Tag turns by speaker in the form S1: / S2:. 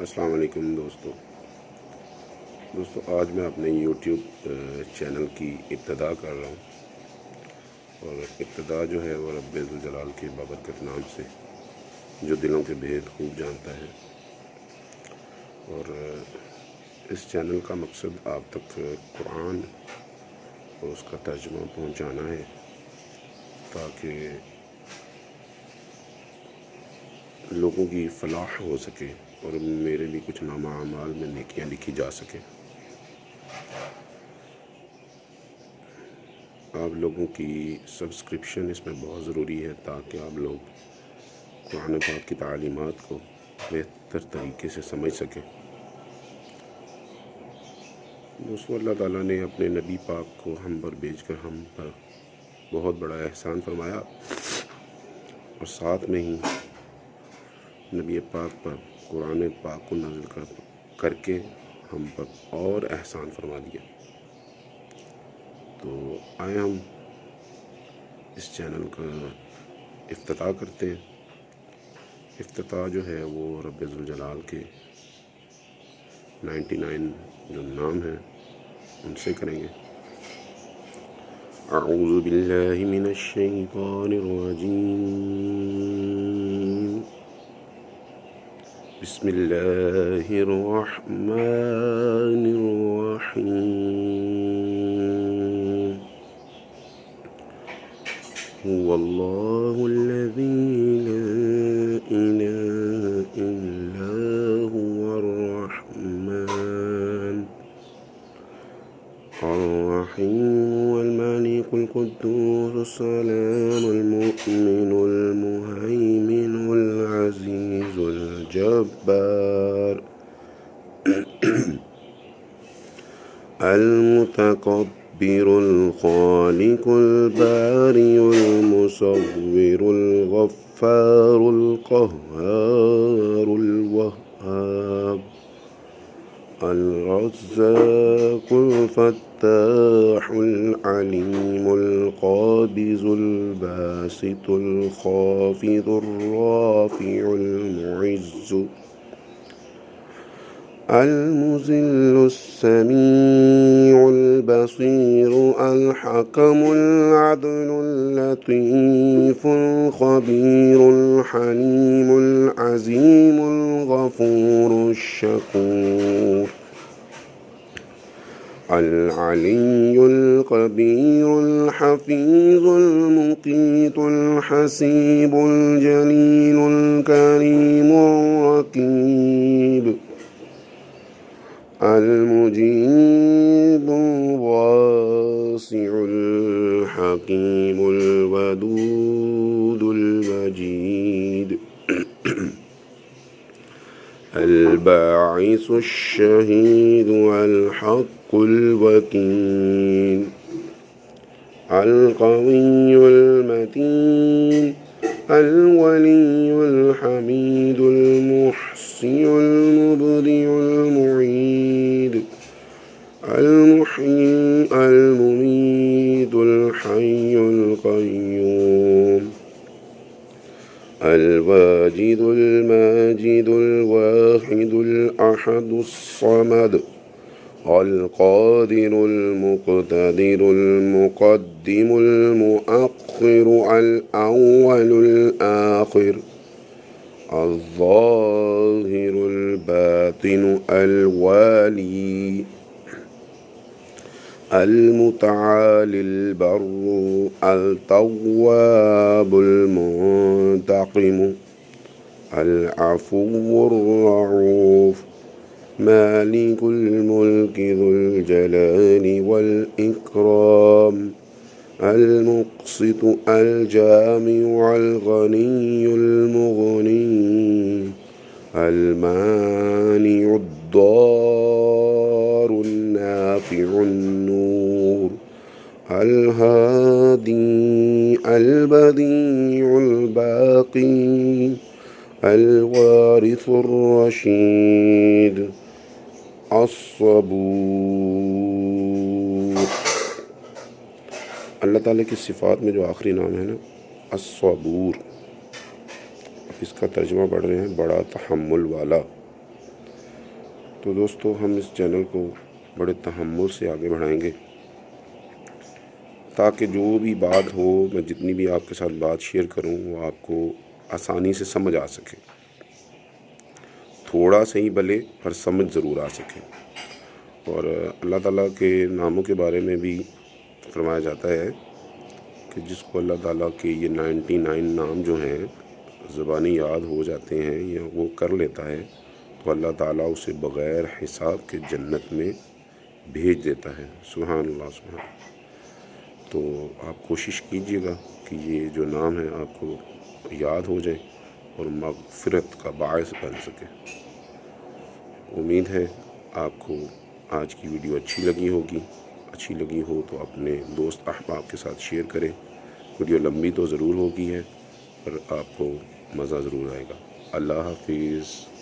S1: अस्सलाम वालेकुम दोस्तों आज मैं अपने यूट्यूब चैनल की इब्तिदा कर रहा हूँ और इब्तिदा जो है वो रब्बे ज़ुल जलाल के बाबरकत नाम से जो दिलों के भेद खूब जानता है। और इस चैनल का मकसद आप तक कुरान और उसका तर्जुमा पहुँचाना है ताकि लोगों की फलाह हो सके और मेरे भी कुछ नामा अमाल में नेकियां लिखी जा सके। आप लोगों की सब्सक्रिप्शन इसमें बहुत ज़रूरी है ताकि आप लोग कुरान पाक की तालीमात को बेहतर तरीके से समझ सकें। दोस्तों अल्लाह ताला ने अपने नबी पाक को हम पर भेजकर हम पर बहुत बड़ा एहसान फरमाया और साथ में ही नबी पाक पर कुरान पाक को नाज़िल करके हम पर और एहसान फरमा दिया। तो आए हम इस चैनल का इफ्तिताह करते हैं। इफ्तिताह जो है वो रब्बे ज़ुल जलाल के 99 जो नाम हैं उनसे करेंगे। अऊज़ु बिल्लाहि मिनश शैतानिर रजीम। बिस्मिल्लाहिर रहमानिर रहीम। हुवल्लाहुल्लज़ी ला इलाहा इल्ला हुवर रहमान अर्रहीम वल मालिकुल कुद्दूस अस्सलामुल मुमिनुल मुहैमिनुल अज़ीज़ुल जब्बार अल मुतकब्बिरुल खालिकुल बारिउल मुसव्विरुल गफ्फारुल क़ह्हारुल वह्हाब अल रज़्ज़ाक़ुल फ़त्ताहुल अलीमुल क़ाबिज़ुल बासितुल ख़ाफ़िज़ुर राफ़िउल मुइज़्ज़ु अल मुज़िल्लुस समीउल बसीरु अल हकमुल अदलुल लतीफ़ुल ख़बीरुल हलीमुल अज़ीमुल गफ़ूरुश शकूर अल अलियुल कबीरुल हफ़ीज़ुल मुक़ीतुल हसीबुल जलीलुल करीमुर रक़ीब अल मुजीबुल वासिउल हकीमुल वदूदुल मजीद अल बाइसुश शहीदु अल हक़्क़ुल वकील अल क़वियुल मतीन अल वलियुल हमीदुल मुहसियुल मुबदिउल मुईद अल मुहयी अल मुमीतुल हय्युल क़य्यूम अल वाजिदुल माजिदुल वाहिदुल अहदुस समद अल क़ादिरुल मुक़तदिरुल मुक़द्दिमुल मुअख्खिरु अल अव्वलुल आखिर अज़्ज़ाहिरुल बातिनु अल वाली अल मुतआलिल बर्रु अल तव्वाबुल मुंतक़िमु अल अफ़ुव्वुर रऊफ़ मालिकुल मुल्कि ज़ुल जलाली वल इकराम अल मुक़सितु अल जामिउ अल गनियुल मुग़नी अल मानिउद दारुन नाफ़िउन नूर अल हादी अल बदीउल बाक़ी अल वारिसुर रशीद अस्सबूर। अल्लाह ताला की सिफ़ात में जो आखिरी नाम है ना अस्सबूर, इसका तर्जुमा पढ़ रहे हैं बड़ा तहम्मुल वाला। تو دوستو ہم اس چینل کو بڑے تحمل سے آگے بڑھائیں گے تاکہ جو بھی بات ہو، میں جتنی بھی آپ کے ساتھ بات شیئر کروں وہ آپ کو آسانی سے سمجھ آ سکے، تھوڑا صحیح بھلے پر سمجھ ضرور آ سکے۔ اور اللہ تعالیٰ کے ناموں کے بارے میں بھی فرمایا جاتا ہے کہ جس کو اللہ تعالیٰ کے یہ 99 نام جو ہیں زبانی یاد ہو جاتے ہیں یا وہ کر لیتا ہے تو اللہ تعالیٰ اسے بغیر حساب کے جنت میں بھیج دیتا ہے۔ سبحان اللہ، سبحان اللہ۔ تو آپ کوشش کیجئے گا کہ یہ جو نام ہے آپ کو یاد ہو جائے اور مغفرت کا باعث بن سکے۔ امید ہے آپ کو آج کی ویڈیو اچھی لگی ہوگی، اچھی لگی ہو تو اپنے دوست احباب کے ساتھ شیئر کریں۔ ویڈیو لمبی تو ضرور ہوگی ہے پر آپ کو مزہ ضرور آئے گا۔ اللہ حافظ۔